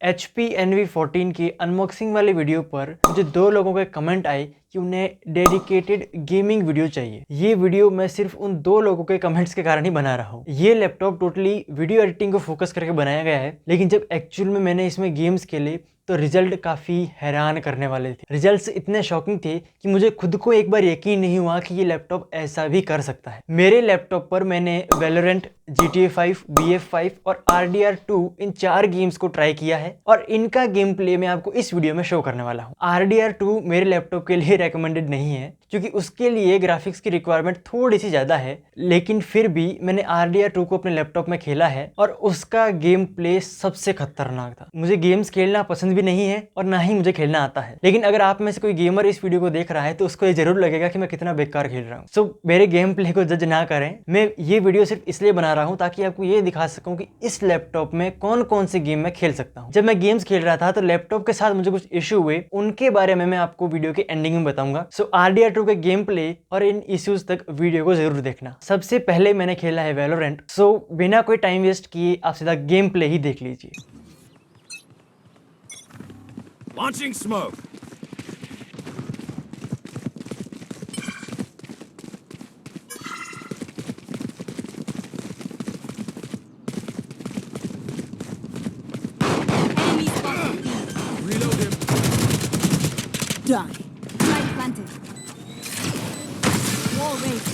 HP NV14 की unboxing वाली video पर मुझे 2 लोगों के कमेंट आए कि उन्हें डेडिकेटेड गेमिंग वीडियो चाहिए। ये वीडियो मैं सिर्फ उन 2 लोगों के कमेंट्स के कारण ही बना रहा हूँ। ये लैपटॉप टोटली वीडियो एडिटिंग को फोकस करके बनाया गया है, लेकिन जब एक्चुअल में मैंने इसमें गेम्स खेले तो रिजल्ट काफ़ी हैरान करने वाले थे। रिजल्ट्स इतने शॉकिंग थे कि मुझे खुद को एक बार यकीन नहीं हुआ कि ये लैपटॉप ऐसा भी कर सकता है। मेरे लैपटॉप पर मैंने वैलोरेंट, GTA 5, BF5 और RDR2 इन 4 गेम्स को ट्राई किया है और इनका गेम प्ले मैं आपको इस वीडियो में शो करने वाला हूँ। RDR2 मेरे लैपटॉप के लिए रेकमेंडेड नहीं है क्योंकि उसके लिए ग्राफिक्स की रिक्वायरमेंट थोड़ी सी ज़्यादा है, लेकिन फिर भी मैंने RDR2 को अपने लैपटॉप में खेला है और उसका गेम प्ले सबसे खतरनाक था। मुझे गेम्स खेलना पसंद भी नहीं है और ना ही मुझे खेलना आता है, लेकिन अगर आप में से कोई गेमर इस वीडियो को देख रहा है तो उसको ये जरूर लगेगा कि मैं कितना बेकार खेल रहा हूँ। सो मेरे गेम प्ले को जज ना करें। मैं ये वीडियो सिर्फ इसलिए बना रहा हूँ ताकि आपको ये दिखा सकूं कि इस लैपटॉप में कौन कौन से गेम मैं खेल सकता हूँ। जब मैं गेम्स खेल रहा था तो लैपटॉप के साथ मुझे कुछ इश्यू हुए, उनके बारे में मैं आपको वीडियो के एंडिंग में बताऊंगा। सो RDR2 के गेम प्ले और इन इश्यूज तक वीडियो को जरूर देखना। सबसे पहले मैंने खेला है वैलोरेंट। सो बिना कोई टाइम वेस्ट किए आप सीधा गेम प्ले ही देख लीजिए। Launching smoke. Enemy spotted B. Reload him. Die. Light planted. Wall raised.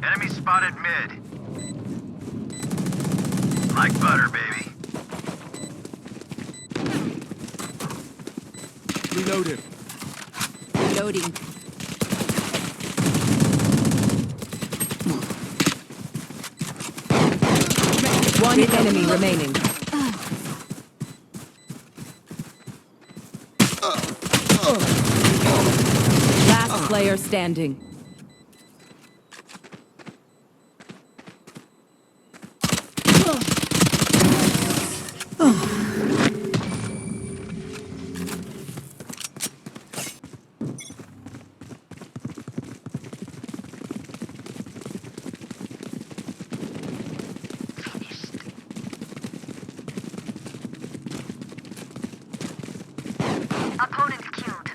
Enemy spotted mid. Like butter, baby. Reload him. Reloading. One enemy remaining. Last player standing. Opponent killed.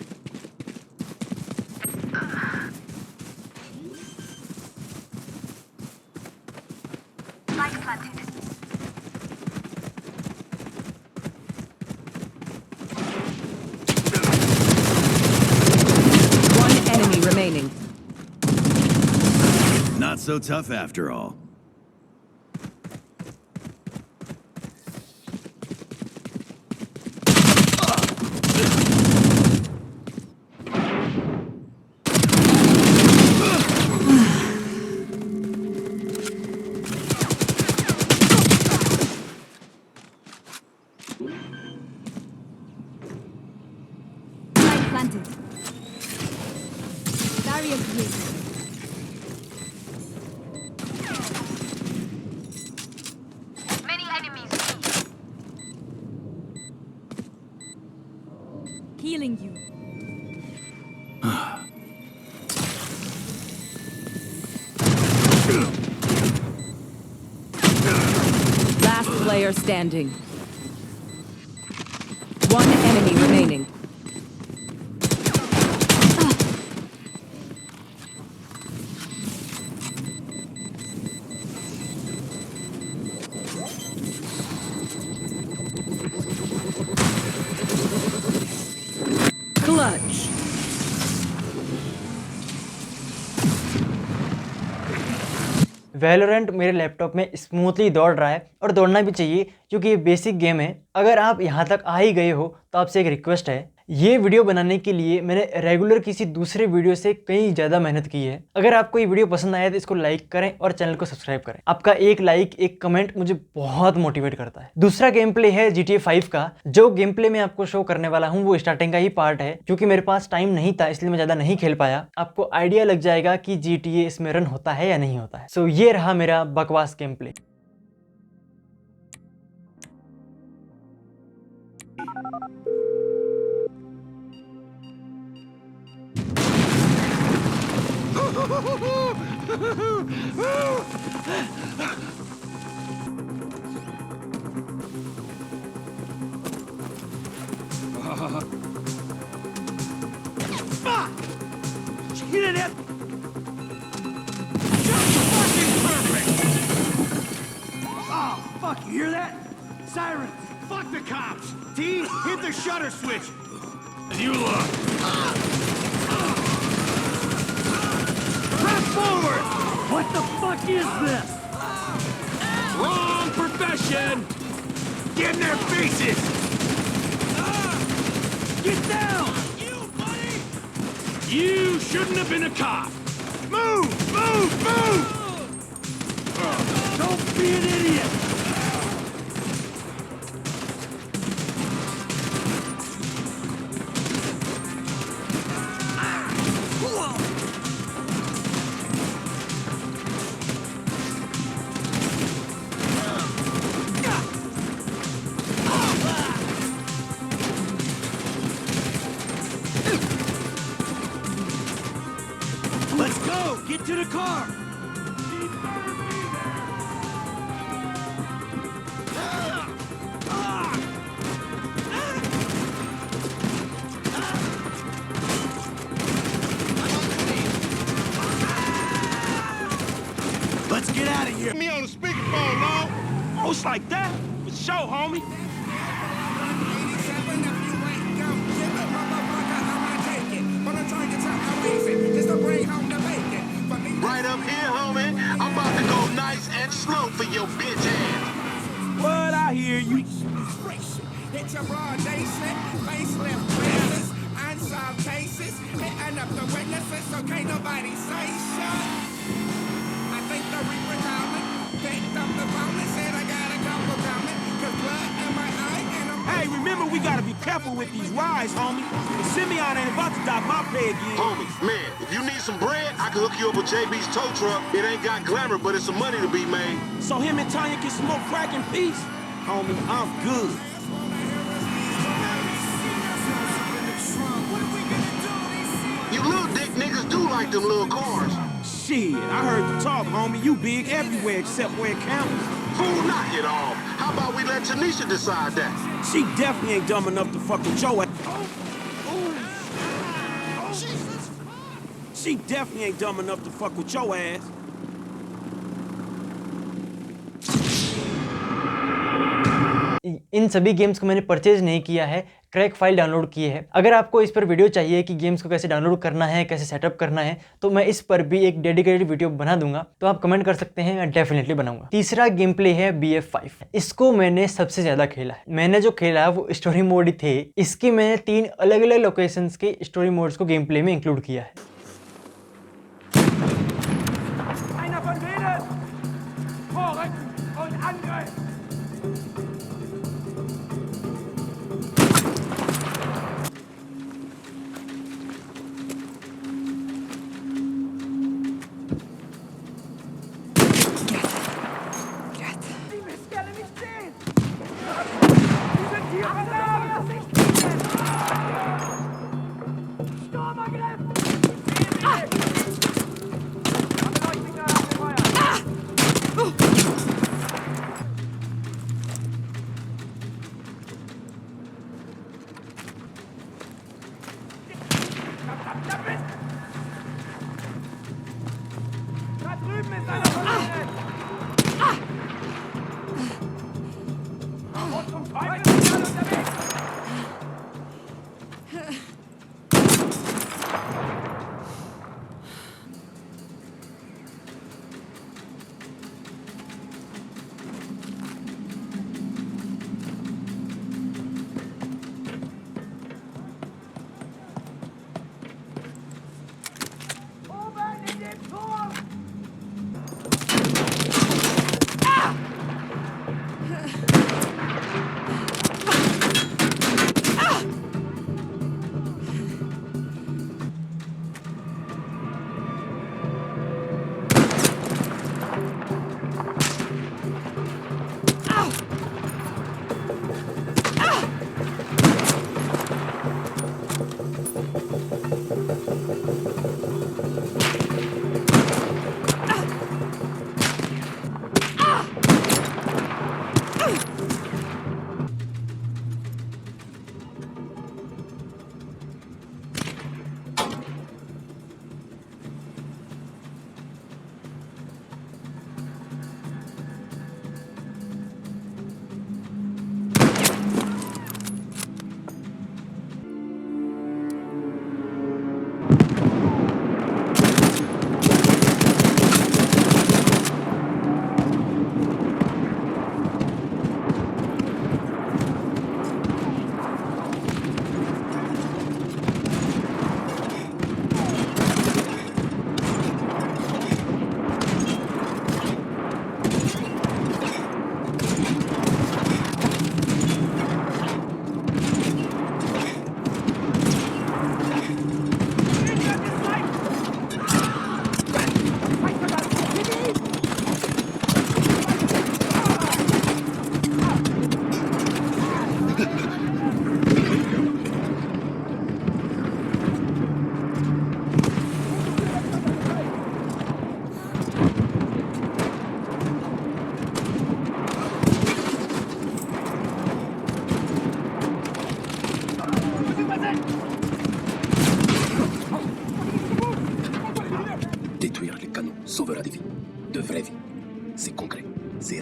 Spike planted. One enemy remaining. Not so tough after all. Light planted. Barrier created. Many enemies. Healing you. Last player standing. One enemy remaining. Clutch. Valorant मेरे laptop में smoothly दौड़ रहा है और दौड़ना भी चाहिए क्योंकि ये बेसिक गेम है। अगर आप यहाँ तक आ ही गए हो तो आपसे एक रिक्वेस्ट है, ये वीडियो बनाने के लिए मैंने रेगुलर किसी दूसरे वीडियो से कहीं ज़्यादा मेहनत की है। अगर आपको ये वीडियो पसंद आया तो इसको लाइक करें और चैनल को सब्सक्राइब करें। आपका एक लाइक, एक कमेंट मुझे बहुत मोटिवेट करता है। दूसरा गेम प्ले है GTA 5 का। जो गेम प्ले मैं आपको शो करने वाला हूँ वो स्टार्टिंग का ही पार्ट है, क्योंकि मेरे पास टाइम नहीं था इसलिए मैं ज़्यादा नहीं खेल पाया। आपको आइडिया लग जाएगा कि GTA इसमें रन होता है या नहीं होता है। सो ये रहा मेरा बकवास game play. Fuck! Hit it at... Just fucking perfect! Oh, fuck, you hear that? Sirens! Fuck the cops! T, hit the shutter switch! You look! Press forward! What the fuck is this? Wrong profession! Get in their faces! Get down! You, buddy! You shouldn't have been a cop! Move! Move! Move! Don't be an idiot! Let's go! Get to the car! Let's get out of here! Me on the speakerphone, no? Oh, it's like that? For sure, homie. Right up here, homie. I'm about to go nice and slow for your bitch ass. What? I hear you. It's a broad day slip, facelift trailers, unsolved cases, hitting up the witnesses, so can't nobody say shit. I think the Reaper coming, picked up the phone and said I got a couple coming, cause blood in my eye and I'm... Hey, remember we gotta be careful with these rides, homie. Simeon ain't about to dock my pay again. Homie, man, if you need some bread, I can hook you up with JB's tow truck. It ain't got glamour, but it's some money to be made. So him and Tanya can smoke crack in peace? Homie, I'm good. You little dick niggas do like them little cars. Shit, I heard the talk, homie. You big everywhere except where it counts. Fool, knock it off. How about we let Tanisha decide that? She definitely ain't dumb enough to fuck with your ass. She definitely ain't dumb enough to fuck with your ass. इन सभी games को मैंने purchase नहीं किया है, crack file download की है। अगर आपको इस पर वीडियो चाहिए कि गेम्स को कैसे डाउनलोड करना है, कैसे सेटअप करना है, तो मैं इस पर भी एक डेडिकेटेड वीडियो बना दूंगा, तो आप कमेंट कर सकते हैं, मैं डेफिनेटली बनाऊंगा। तीसरा गेम प्ले है BF5। इसको मैंने सबसे ज्यादा खेला है। मैंने जो खेला है वो स्टोरी मोड थे। इसके मैंने 3 अलग अलग लोकेशंस के स्टोरी मोड्स को गेम प्ले में इंक्लूड किया है।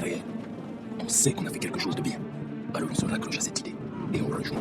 réel. On sait qu'on a fait quelque chose de bien. Alors on se raccroche à cette idée et on rejoue.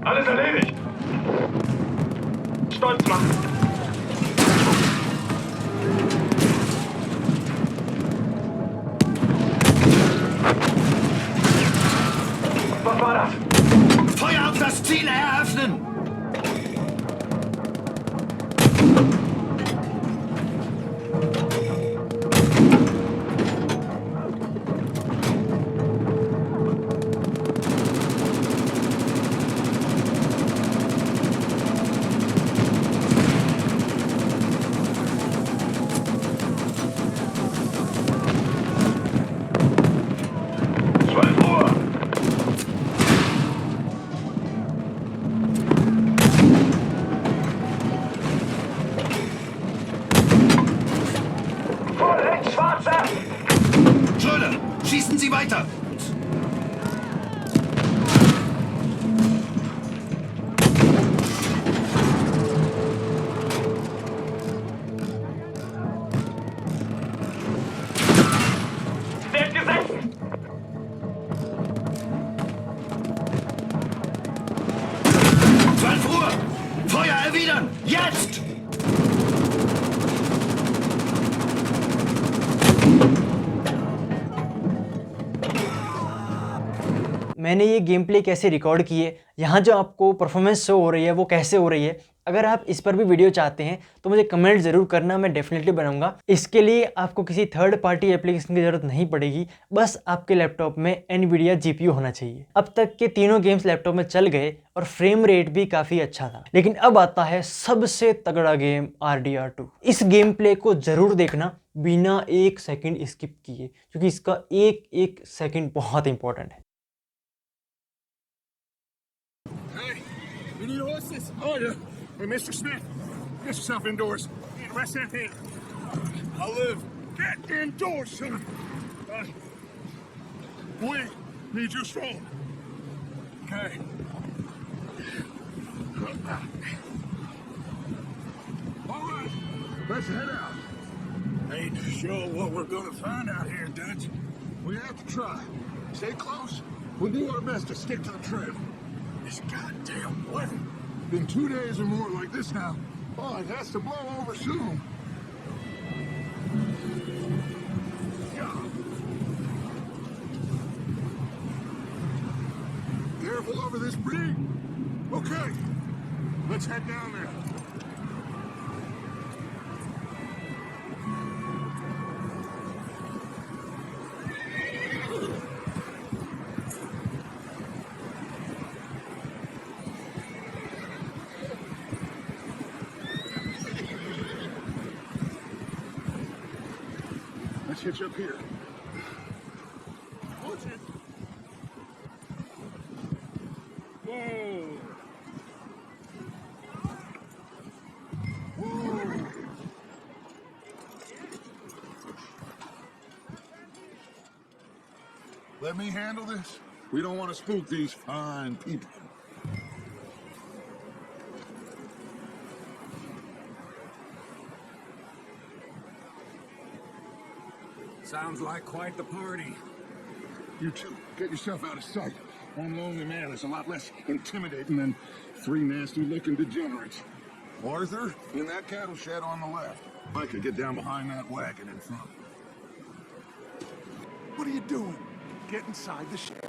Alles erledigt. Stolz machen. Was war das? Feuer auf das Ziel eröffnen! Schröder, schießen Sie weiter! Wird gesetzt! 12 Uhr! Feuer erwidern! Jetzt! मैंने ये game play कैसे record किए, यहाँ जो आपको performance show हो रही है वो कैसे हो रही है, अगर आप इस पर भी वीडियो चाहते हैं तो मुझे कमेंट ज़रूर करना, मैं डेफिनेटली बनाऊंगा। इसके लिए आपको किसी थर्ड पार्टी एप्लीकेशन की ज़रूरत नहीं पड़ेगी, बस आपके लैपटॉप में NVIDIA GPU होना चाहिए। अब तक के तीनों गेम्स लैपटॉप में चल गए और फ्रेम रेट भी काफ़ी अच्छा था, लेकिन अब आता है सबसे तगड़ा गेम RDR2। इस गेम प्ले को ज़रूर देखना बिना एक सेकेंड स्किप किए, क्योंकि इसका एक एक सेकेंड बहुत इंपॉर्टेंट है। Hey, you need horses? Oh, yeah. Hey, Mr. Smith, get yourself indoors. Hey, rest that hand. I'll live. Get indoors, son. We need you strong. Okay. All right, let's head out. Ain't sure what we're gonna find out here, Dutch. We have to try. Stay close. We'll do our best to stick to the trail. This goddamn weather. Been 2 days or more like this now. Oh, it has to blow over soon. Careful over this bridge. Okay, let's head down there. Let's hitch up here. Watch it. Whoa. Let me handle this. We don't want to spook these fine people. Sounds like quite the party. You two, get yourself out of sight. One lonely man is a lot less intimidating than three nasty-looking degenerates. Arthur, in that cattle shed on the left. Micah, get down behind that wagon in front. What are you doing? Get inside the shed.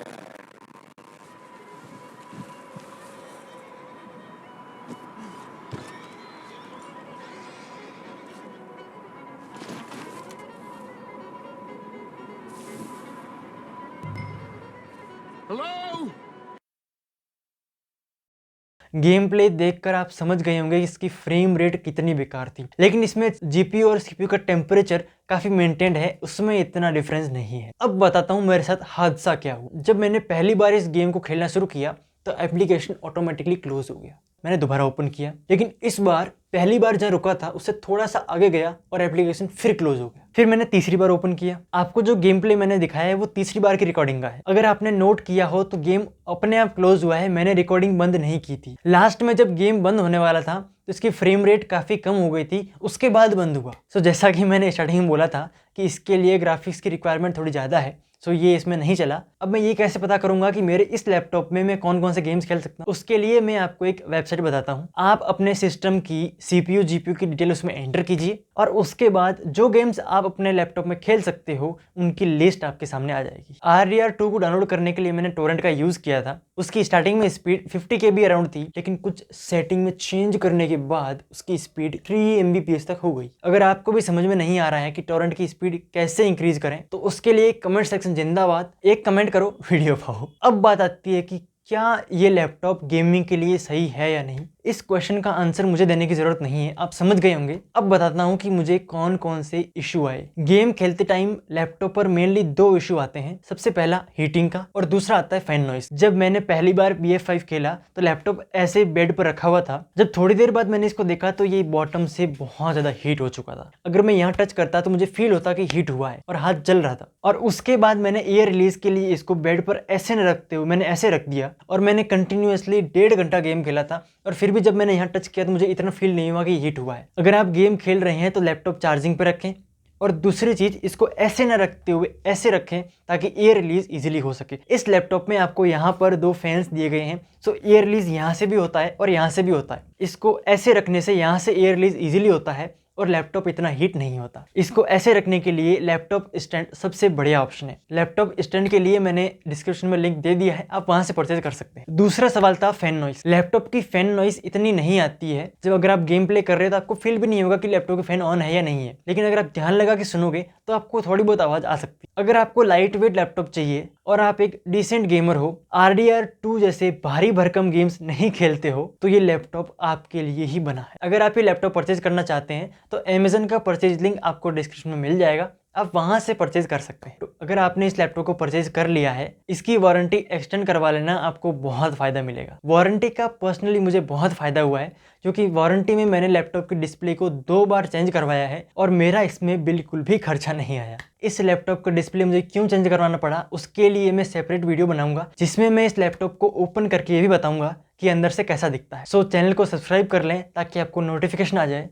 Hello? Game play देखकर आप समझ गए होंगे कि इसकी frame rate कितनी बेकार थी, लेकिन इसमें जीपीयू और सीपीयू का टेम्परेचर काफी मेंटेन्ड है, उसमें इतना डिफरेंस नहीं है। अब बताता हूँ मेरे साथ हादसा क्या हुआ। जब मैंने पहली बार इस गेम को खेलना शुरू किया तो एप्लीकेशन ऑटोमेटिकली क्लोज हो गया। मैंने दोबारा ओपन किया, लेकिन इस बार पहली बार जहाँ रुका था उससे थोड़ा सा आगे गया और एप्लीकेशन फिर क्लोज हो गया। फिर मैंने तीसरी बार ओपन किया। आपको जो गेम प्ले मैंने दिखाया है वो तीसरी बार की रिकॉर्डिंग का है। अगर आपने नोट किया हो तो गेम अपने आप क्लोज हुआ है, मैंने रिकॉर्डिंग बंद नहीं की थी। लास्ट में जब गेम बंद होने वाला था तो इसकी फ्रेम रेट काफ़ी कम हो गई थी, उसके बाद बंद हुआ। सो जैसा कि मैंने स्टार्टिंग में बोला था कि इसके लिए ग्राफिक्स की रिक्वायरमेंट थोड़ी ज़्यादा है, सो ये इसमें नहीं चला। अब मैं ये कैसे पता करूंगा कि मेरे इस लैपटॉप में मैं कौन कौन से गेम्स खेल सकता हूँ? उसके लिए मैं आपको एक वेबसाइट बताता हूँ। आप अपने सिस्टम की CPU GPU की डिटेल उसमें एंटर कीजिए और उसके बाद जो गेम्स आप अपने लैपटॉप में खेल सकते हो उनकी लिस्ट आपके सामने आ जाएगी। RDR2 को डाउनलोड करने के लिए मैंने टोरेंट का यूज़ किया था। उसकी स्टार्टिंग में स्पीड 50 KB अराउंड थी, लेकिन कुछ सेटिंग में चेंज करने के बाद उसकी स्पीड 3 MBPS तक हो गई। अगर आपको भी समझ में नहीं आ रहा है कि टोरेंट की स्पीड कैसे इंक्रीज करें तो उसके लिए कमेंट सेक्शन जिंदाबाद, एक कमेंट करो, वीडियो पाओ। अब बात आती है कि क्या ये लैपटॉप गेमिंग के लिए सही है या नहीं। इस क्वेश्चन का आंसर मुझे देने की जरूरत नहीं है, आप समझ गए होंगे। अब बताता हूँ कि मुझे कौन कौन से इशू आए। गेम खेलते टाइम लैपटॉप पर मेनली 2 इशू आते हैं। सबसे पहला हीटिंग का और दूसरा आता है फैन नॉइस। जब मैंने पहली बार BF5 खेला तो लैपटॉप ऐसे बेड पर रखा हुआ था। जब थोड़ी देर बाद मैंने इसको देखा तो ये बॉटम से बहुत ज्यादा हीट हो चुका था। अगर मैं यहाँ टच करता तो मुझे फील होता कि हीट हुआ है और हाथ जल रहा था। और उसके बाद मैंने एयर रिलीज के लिए इसको बेड पर ऐसे न रखते हुए मैंने ऐसे रख दिया और मैंने कंटिन्यूअसली 1.5 घंटा गेम खेला था और फिर भी जब मैंने यहाँ टच किया तो मुझे इतना फील नहीं हुआ कि हीट हुआ है। अगर आप गेम खेल रहे हैं तो लैपटॉप चार्जिंग पे रखें और दूसरी चीज इसको ऐसे ना रखते हुए ऐसे रखें ताकि एयर रिलीज इजीली हो सके। इस लैपटॉप में आपको यहाँ पर 2 फैंस दिए गए हैं, सो एयर रिलीज यहाँ से भी होता है और यहाँ से भी होता है। इसको ऐसे रखने से यहाँ से एयर रिलीज इजीली होता है और लैपटॉप इतना हीट नहीं होता। इसको ऐसे रखने के लिए लैपटॉप स्टैंड सबसे बढ़िया ऑप्शन है। लैपटॉप स्टैंड के लिए मैंने डिस्क्रिप्शन में लिंक दे दिया है, आप वहां से परचेज कर सकते हैं। दूसरा सवाल था फैन नॉइस। लैपटॉप की फैन नॉइस इतनी नहीं आती है। जब अगर आप गेम प्ले कर रहे हो तो आपको फील भी नहीं होगा कि लैपटॉप का फैन ऑन है या नहीं है, लेकिन अगर आप ध्यान लगा के सुनोगे तो आपको थोड़ी बहुत आवाज आ सकती है। अगर आपको लाइट वेट लैपटॉप चाहिए और आप एक डिसेंट गेमर हो, RDR2 जैसे भारी भरकम गेम्स नहीं खेलते हो, तो ये लैपटॉप आपके लिए ही बना है। अगर आप ये लैपटॉप परचेज करना चाहते हैं तो Amazon का परचेज लिंक आपको डिस्क्रिप्शन में मिल जाएगा, आप वहां से परचेज कर सकते हैं। तो अगर आपने इस लैपटॉप को परचेज कर लिया है, इसकी वारंटी एक्सटेंड करवा लेना, आपको बहुत फायदा मिलेगा। वारंटी का पर्सनली मुझे बहुत फायदा हुआ है क्योंकि वारंटी में मैंने लैपटॉप की डिस्प्ले को 2 बार चेंज करवाया है और मेरा इसमें बिल्कुल भी खर्चा नहीं आया। इस लैपटॉप का डिस्प्ले मुझे क्यों चेंज करवाना पड़ा उसके लिए मैं सेपरेट वीडियो बनाऊंगा जिसमें मैं इस लैपटॉप को ओपन करके ये भी बताऊंगा कि अंदर से कैसा दिखता है। सो चैनल को सब्सक्राइब कर लें ताकि आपको नोटिफिकेशन आ जाए।